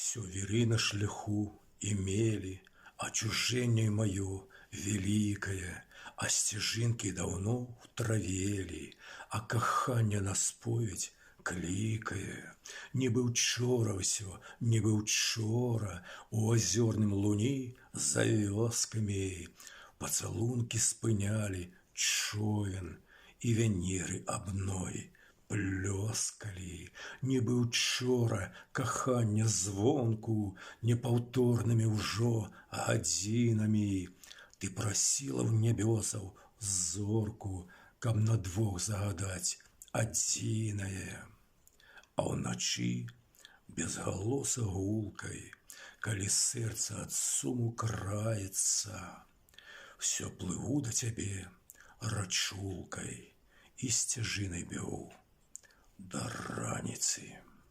Все веры на шляху имели, отчуждение мое великое, а стежинки давно втравели, а кахання на споведь кликає. Ніби вчора всё, ніби вчора у озерном луні за вёсками поцелунки спыняли човен, и Венеры обной плескали. Ніби вчора кахання звонку непаўторнымі ўжо гадзінамі ты просила в небесаў зорку, каб на двух загадать адзінае. А ўначы безгалоса гулкай, калі сэрца ад суму краецца, все плыву да цябе рачулкай і сцяжынай бегу до раніцы.